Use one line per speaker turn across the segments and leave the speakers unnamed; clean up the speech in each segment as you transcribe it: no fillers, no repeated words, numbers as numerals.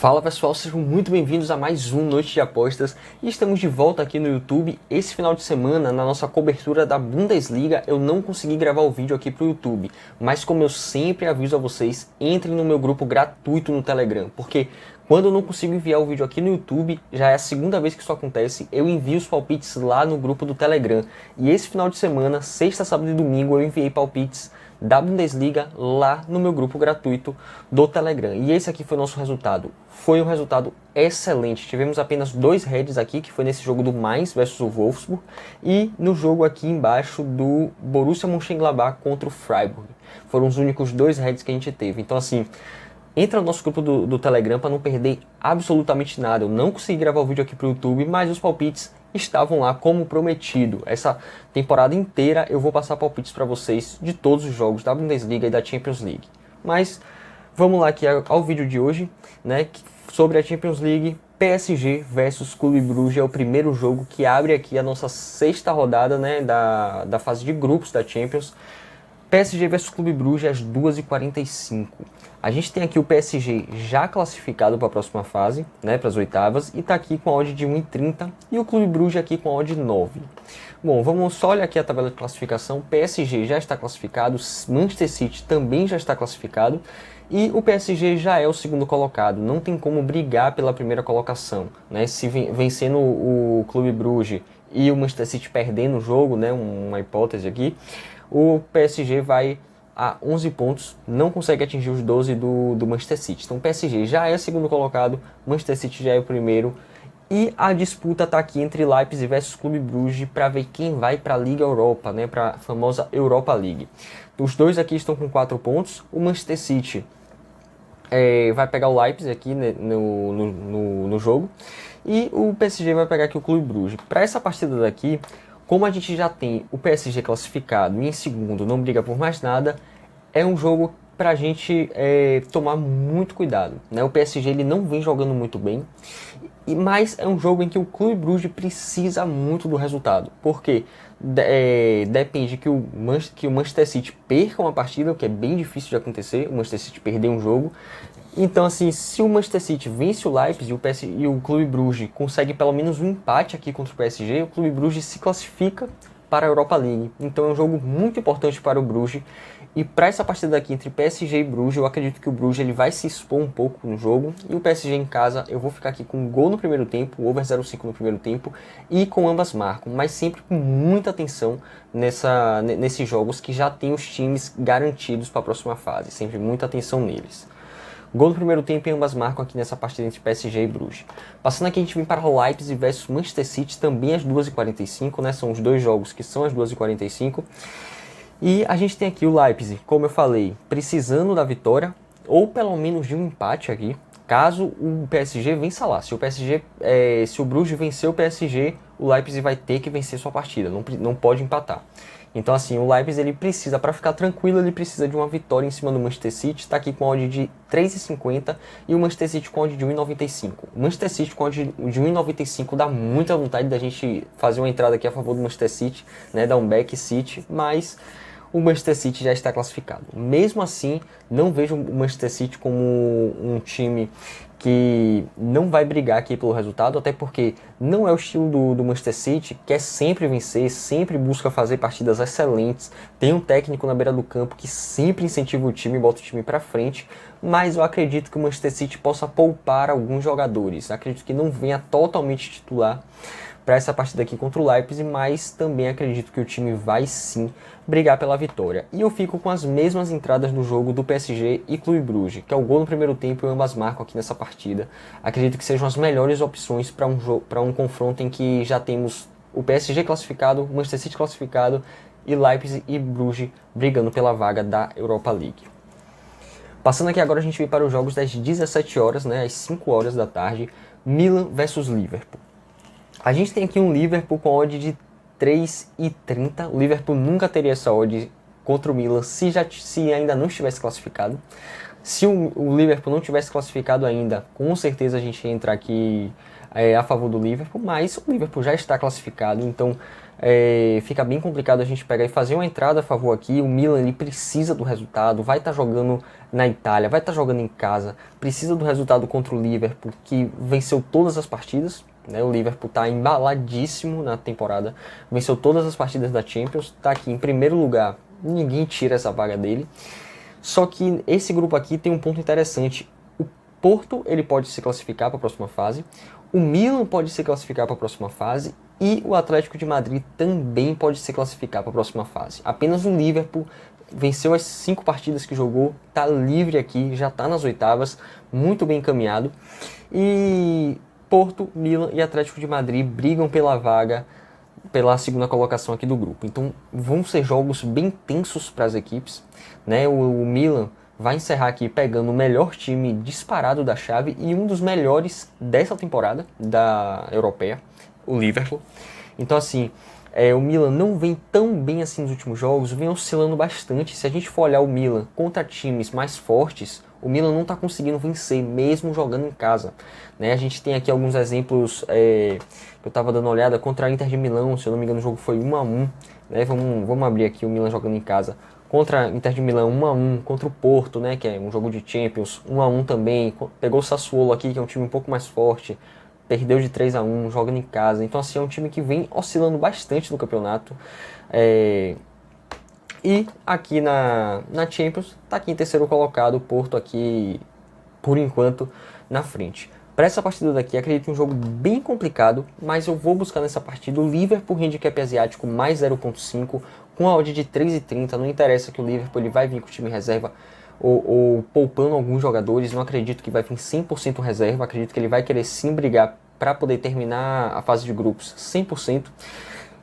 Fala pessoal, sejam muito bem-vindos a mais um Noite de Apostas e estamos de volta aqui no YouTube. Esse final de semana, na nossa cobertura da Bundesliga, eu não consegui gravar o vídeo aqui pro YouTube, mas como eu sempre aviso a vocês, entrem no meu grupo gratuito no Telegram, porque quando eu não consigo enviar o vídeo aqui no YouTube, já é a segunda vez que isso acontece, eu envio os palpites lá no grupo do Telegram. E esse final de semana, sexta, sábado e domingo, eu enviei palpites da Bundesliga lá no meu grupo gratuito do Telegram. E esse aqui foi o nosso resultado. Foi um resultado excelente. Tivemos apenas 2 heads aqui, que foi nesse jogo do Mainz versus o Wolfsburg e no jogo aqui embaixo do Borussia Mönchengladbach contra o Freiburg. Foram os únicos 2 heads que a gente teve. Então assim, entra no nosso grupo do Telegram para não perder absolutamente nada. Eu não consegui gravar o vídeo aqui para o YouTube, mas os palpites estavam lá como prometido. Essa temporada inteira eu vou passar palpites para vocês de todos os jogos da Bundesliga e da Champions League. Mas vamos lá aqui ao vídeo de hoje, né, sobre a Champions League. PSG versus Clube Brugge é o primeiro jogo que abre aqui a nossa sexta rodada, né, da fase de grupos da Champions. PSG versus Clube Brugge às 2h45. A gente tem aqui o PSG já classificado para a próxima fase, né, para as oitavas, e está aqui com a odd de 1,30 e o Clube Brugge aqui com a odd de 9. Bom, vamos só olhar aqui a tabela de classificação. PSG já está classificado, Manchester City também já está classificado e o PSG já é o segundo colocado, não tem como brigar pela primeira colocação, né? Se vencendo o Clube Brugge e o Manchester City perdendo o jogo, né, uma hipótese aqui, o PSG vai a 11 pontos, não consegue atingir os 12 do Manchester City. Então o PSG já é segundo colocado, Manchester City já é o primeiro. E a disputa está aqui entre Leipzig versus Clube Brugge para ver quem vai para a Liga Europa, né, para a famosa Europa League. Os dois aqui estão com 4 pontos. O Manchester City vai pegar o Leipzig aqui, né, no jogo. E o PSG vai pegar aqui o Clube Brugge. Para essa partida daqui, como a gente já tem o PSG classificado e em segundo não briga por mais nada, é um jogo para a gente tomar muito cuidado, né? O PSG ele não vem jogando muito bem, mas é um jogo em que o Clube Brugge precisa muito do resultado, porque depende que o Manchester City perca uma partida, o que é bem difícil de acontecer, o Manchester City perder um jogo. Então, assim, se o Manchester City vence o Leipzig e o Clube Brugge consegue pelo menos um empate aqui contra o PSG, o Clube Brugge se classifica para a Europa League. Então é um jogo muito importante para o Brugge. E para essa partida aqui entre PSG e Brugge, eu acredito que o Brugge ele vai se expor um pouco no jogo. E o PSG em casa, eu vou ficar aqui com um gol no primeiro tempo, over 0,5 no primeiro tempo, e com ambas marcam. Mas sempre com muita atenção nesses jogos que já tem os times garantidos para a próxima fase. Sempre muita atenção neles. Gol no primeiro tempo e ambas marcam aqui nessa partida entre PSG e Brugge. Passando aqui a gente vem para o Leipzig versus Manchester City, também às 2h45, né? São os dois jogos que são às 2h45. E a gente tem aqui o Leipzig, como eu falei, precisando da vitória, ou pelo menos de um empate aqui, caso o PSG vença lá. Se o Brugge vencer o PSG, o Leipzig vai ter que vencer sua partida, não pode empatar. Então assim, o Leipzig ele precisa, para ficar tranquilo, ele precisa de uma vitória em cima do Manchester City. Está aqui com a odd de 3,50 e o Manchester City com a odd de 1,95. O Manchester City com a odd de 1,95 dá muita vontade da gente fazer uma entrada aqui a favor do Manchester City, né, dar um back City, mas o Manchester City já está classificado. Mesmo assim, não vejo o Manchester City como um time que não vai brigar aqui pelo resultado, até porque não é o estilo do Manchester City, que é sempre vencer, sempre busca fazer partidas excelentes, tem um técnico na beira do campo que sempre incentiva o time, bota o time para frente, mas eu acredito que o Manchester City possa poupar alguns jogadores, acredito que não venha totalmente titular para essa partida aqui contra o Leipzig, mas também acredito que o time vai sim brigar pela vitória. E eu fico com as mesmas entradas no jogo do PSG e Clube Brugge, que é o gol no primeiro tempo e ambas marcam aqui nessa partida. Acredito que sejam as melhores opções para um confronto em que já temos o PSG classificado, o Manchester City classificado e Leipzig e Brugge brigando pela vaga da Europa League. Passando aqui agora a gente vem para os jogos das 17 horas, né, às 5 horas da tarde, Milan versus Liverpool. A gente tem aqui um Liverpool com odd de 3,30. O Liverpool nunca teria essa odd contra o Milan se ainda não estivesse classificado. Se o Liverpool não tivesse classificado ainda, com certeza a gente ia entrar aqui a favor do Liverpool, mas o Liverpool já está classificado, então fica bem complicado a gente pegar e fazer uma entrada a favor aqui. O Milan ele precisa do resultado, vai estar jogando na Itália, vai estar jogando em casa, precisa do resultado contra o Liverpool, que venceu todas as partidas, né? O Liverpool está embaladíssimo na temporada, venceu todas as partidas da Champions, está aqui em primeiro lugar, ninguém tira essa vaga dele. Só que esse grupo aqui tem um ponto interessante. O Porto ele pode se classificar para a próxima fase, o Milan pode se classificar para a próxima fase e o Atlético de Madrid também pode se classificar para a próxima fase. Apenas o Liverpool venceu as 5 partidas que jogou, está livre aqui, já está nas oitavas, muito bem encaminhado. E Porto, Milan e Atlético de Madrid brigam pela vaga, pela segunda colocação aqui do grupo. Então vão ser jogos bem tensos para as equipes, né? O Milan vai encerrar aqui pegando o melhor time disparado da chave e um dos melhores dessa temporada da Europeia, o Liverpool. Então assim, o Milan não vem tão bem assim nos últimos jogos, vem oscilando bastante. Se a gente for olhar o Milan contra times mais fortes, o Milan não está conseguindo vencer, mesmo jogando em casa, né? A gente tem aqui alguns exemplos que eu estava dando uma olhada contra a Inter de Milão, se eu não me engano o jogo foi 1-1, né? Vamos abrir aqui o Milan jogando em casa. Contra a Inter de Milão 1-1, contra o Porto, né, que é um jogo de Champions, 1-1 também, pegou o Sassuolo aqui, que é um time um pouco mais forte, perdeu de 3-1, jogando em casa. Então assim, é um time que vem oscilando bastante no campeonato. E aqui na Champions, está aqui em terceiro colocado, o Porto aqui, por enquanto, na frente. Para essa partida daqui, acredito em um jogo bem complicado, mas eu vou buscar nessa partida o Liverpool handicap asiático mais 0.5, com a odd de 3,30. Não interessa que o Liverpool ele vai vir com o time reserva ou poupando alguns jogadores, não acredito que vai vir 100% reserva, acredito que ele vai querer sim brigar para poder terminar a fase de grupos 100%.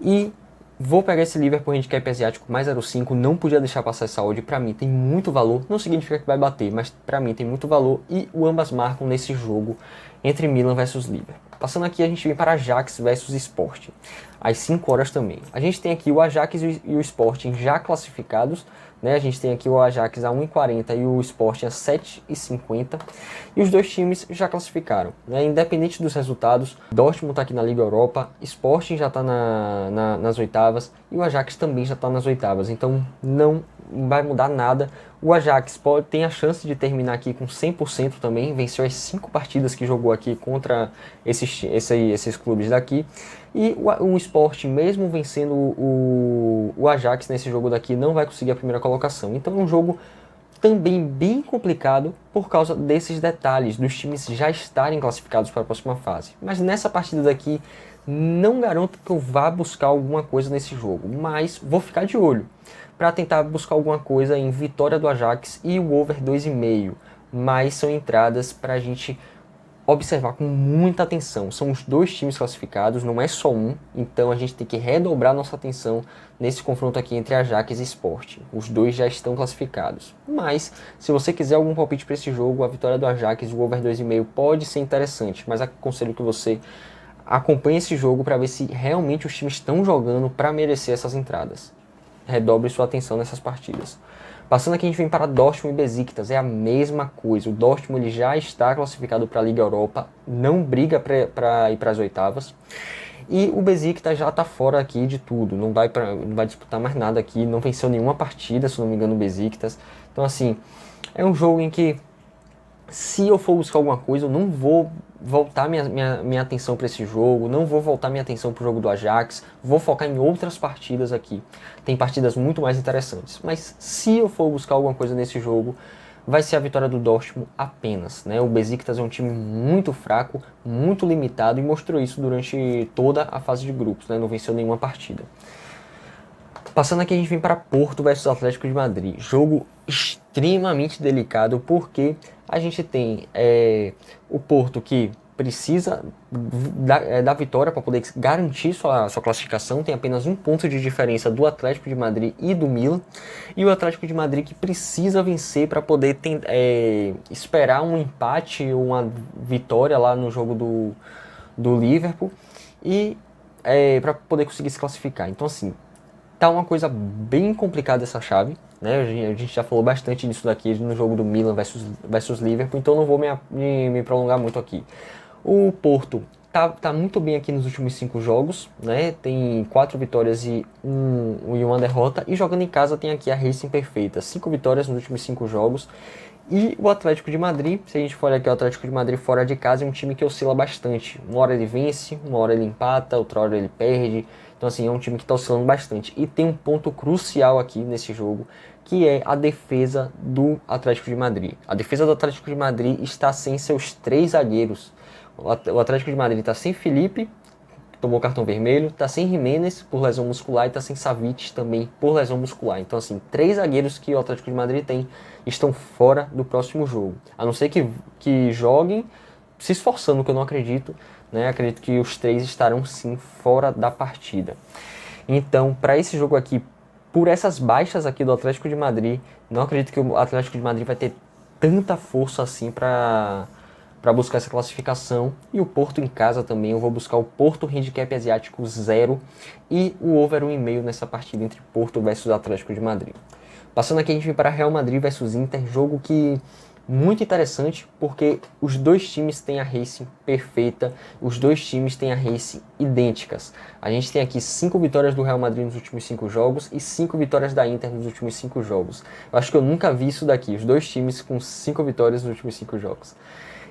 E vou pegar esse Liverpool handicap asiático mais 0,5, não podia deixar passar essa odd, para mim tem muito valor, não significa que vai bater, mas para mim tem muito valor e o ambas marcam nesse jogo entre Milan versus Liverpool. Passando aqui a gente vem para Ajax versus Sporting, às 5 horas também. A gente tem aqui o Ajax e o Sporting já classificados, né? A gente tem aqui o Ajax a 1,40 e o Sporting a 7,50. E os dois times já classificaram, né? Independente dos resultados, Dortmund está aqui na Liga Europa, Sporting já está nas oitavas e o Ajax também já está nas oitavas. Então não vai mudar nada. O Ajax tem a chance de terminar aqui com 100% também. Venceu as 5 partidas que jogou aqui contra esses clubes daqui. E o Sporting, mesmo vencendo o Ajax nesse jogo daqui, não vai conseguir a primeira colocação. Então é um jogo também bem complicado por causa desses detalhes, dos times já estarem classificados para a próxima fase. Mas nessa partida daqui, não garanto que eu vá buscar alguma coisa nesse jogo, mas vou ficar de olho para tentar buscar alguma coisa em vitória do Ajax e o over 2,5. Mas são entradas para a gente observar com muita atenção. São os dois times classificados, não é só um, então a gente tem que redobrar nossa atenção nesse confronto aqui entre Ajax e Sporting. Os dois já estão classificados. Mas, se você quiser algum palpite para esse jogo, a vitória do Ajax e o over 2,5 pode ser interessante, mas aconselho que você acompanhe esse jogo para ver se realmente os times estão jogando para merecer essas entradas. Redobre sua atenção nessas partidas. Passando aqui a gente vem para Dortmund e Besiktas, é a mesma coisa. O Dortmund ele já está classificado para a Liga Europa, não briga para ir para as oitavas. E o Besiktas já está fora aqui de tudo, não vai disputar mais nada aqui, não venceu nenhuma partida, se não me engano, o Besiktas. Então assim, é um jogo em que se eu for buscar alguma coisa, eu não vou voltar minha atenção para esse jogo, não vou voltar minha atenção para o jogo do Ajax, vou focar em outras partidas aqui. Tem partidas muito mais interessantes, mas se eu for buscar alguma coisa nesse jogo, vai ser a vitória do Dortmund apenas, né? O Besiktas é um time muito fraco, muito limitado e mostrou isso durante toda a fase de grupos, né? Não venceu nenhuma partida. Passando aqui a gente vem para Porto versus Atlético de Madrid, jogo extremamente delicado porque a gente tem o Porto que precisa da vitória para poder garantir sua classificação, tem apenas um ponto de diferença do Atlético de Madrid e do Milan, e o Atlético de Madrid que precisa vencer para poder esperar um empate ou uma vitória lá no jogo do Liverpool e para poder conseguir se classificar. Então assim, tá uma coisa bem complicada essa chave, né? A gente já falou bastante disso daqui no jogo do Milan versus Liverpool, então não vou me prolongar muito aqui. O Porto tá muito bem aqui nos últimos 5 jogos, né? Tem 4 vitórias e uma derrota. E jogando em casa tem aqui a Racing perfeita. 5 vitórias nos últimos 5 jogos. E o Atlético de Madrid, se a gente for olhar aqui o Atlético de Madrid fora de casa, é um time que oscila bastante. Uma hora ele vence, uma hora ele empata, outra hora ele perde. Então assim, é um time que está oscilando bastante. E tem um ponto crucial aqui nesse jogo, que é a defesa do Atlético de Madrid. A defesa do Atlético de Madrid está sem seus 3 zagueiros. O Atlético de Madrid está sem Felipe, que tomou cartão vermelho, está sem Jiménez por lesão muscular e está sem Savic também por lesão muscular. Então assim, 3 zagueiros que o Atlético de Madrid tem estão fora do próximo jogo. A não ser que joguem se esforçando, que eu não acredito, né? Acredito que os 3 estarão sim fora da partida. Então, para esse jogo aqui, por essas baixas aqui do Atlético de Madrid, não acredito que o Atlético de Madrid vai ter tanta força assim para buscar essa classificação. E o Porto em casa também, eu vou buscar o Porto Handicap Asiático 0 e o over 1,5 nessa partida entre Porto versus Atlético de Madrid. Passando aqui a gente vem para Real Madrid versus Inter, jogo que muito interessante, porque os dois times têm a Racing perfeita, os dois times têm a Racing idênticas. A gente tem aqui 5 vitórias do Real Madrid nos últimos 5 jogos e 5 vitórias da Inter nos últimos 5 jogos. Eu acho que eu nunca vi isso daqui, os dois times com 5 vitórias nos últimos 5 jogos.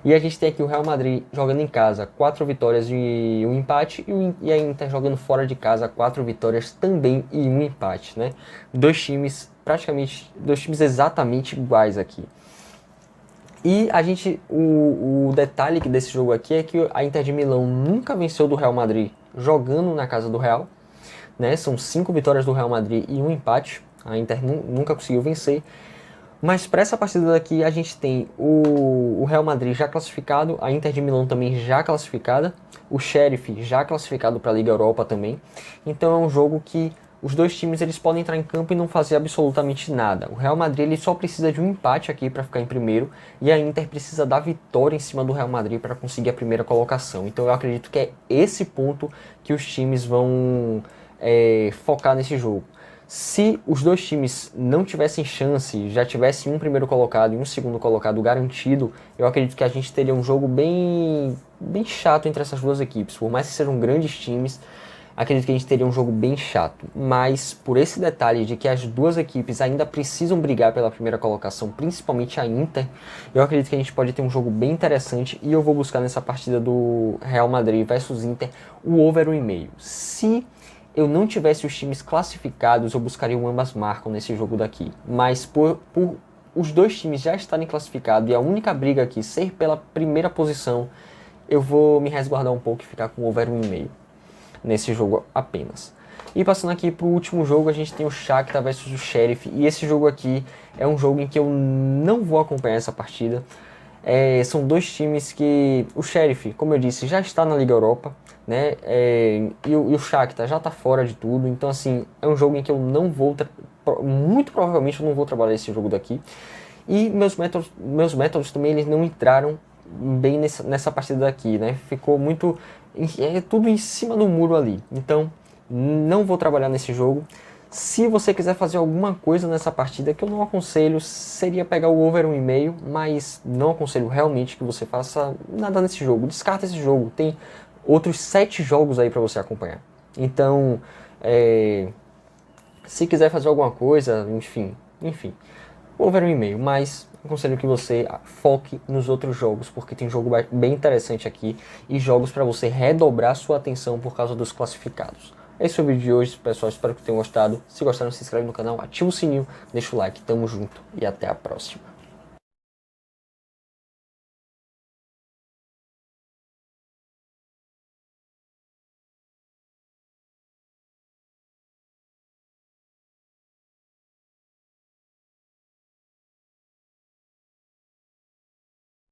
E a gente tem aqui o Real Madrid jogando em casa, 4 vitórias e um empate, e a Inter jogando fora de casa, 4 vitórias também e um empate, né? Dois times exatamente iguais aqui. E a gente, o detalhe desse jogo aqui é que a Inter de Milão nunca venceu do Real Madrid jogando na casa do Real, né? São 5 vitórias do Real Madrid e um empate, a Inter nunca conseguiu vencer. Mas para essa partida daqui a gente tem o Real Madrid já classificado, a Inter de Milão também já classificada, o Sheriff já classificado para a Liga Europa também. Então é um jogo que os dois times eles podem entrar em campo e não fazer absolutamente nada. O Real Madrid ele só precisa de um empate aqui para ficar em primeiro e a Inter precisa da vitória em cima do Real Madrid para conseguir a primeira colocação. Então eu acredito que é esse ponto que os times vão focar nesse jogo. Se os dois times não tivessem chance, já tivessem um primeiro colocado e um segundo colocado garantido, eu acredito que a gente teria um jogo bem chato entre essas duas equipes. Por mais que sejam grandes times, acredito que a gente teria um jogo bem chato. Mas por esse detalhe de que as duas equipes ainda precisam brigar pela primeira colocação, principalmente a Inter, eu acredito que a gente pode ter um jogo bem interessante e eu vou buscar nessa partida do Real Madrid versus Inter o over 1,5. Se eu não tivesse os times classificados, eu buscaria o ambas marcam nesse jogo daqui. Mas por os dois times já estarem classificados e a única briga aqui ser pela primeira posição, eu vou me resguardar um pouco e ficar com o over 1,5 nesse jogo apenas. E passando aqui para o último jogo, a gente tem o Shakhtar versus o Sheriff. E esse jogo aqui é um jogo em que eu não vou acompanhar essa partida. São dois times que o Sheriff, como eu disse, já está na Liga Europa, né? E o Shakhtar já está fora de tudo. Então assim, é um jogo em que eu não vou, muito provavelmente eu não vou trabalhar esse jogo daqui. E meus métodos também eles não entraram bem nessa partida daqui, né? Ficou muito tudo em cima do muro ali. Então não vou trabalhar nesse jogo. Se você quiser fazer alguma coisa nessa partida, que eu não aconselho, seria pegar o over 1,5, mas não aconselho realmente que você faça nada nesse jogo. Descarta esse jogo, tem outros 7 jogos aí para você acompanhar. Então, se quiser fazer alguma coisa, enfim, over 1,5, mas aconselho que você foque nos outros jogos, porque tem jogo bem interessante aqui e jogos para você redobrar sua atenção por causa dos classificados. Esse foi o vídeo de hoje, pessoal. Espero que tenham gostado. Se gostaram, se inscreve no canal, ativa o sininho, deixa o like. Tamo junto e até a próxima.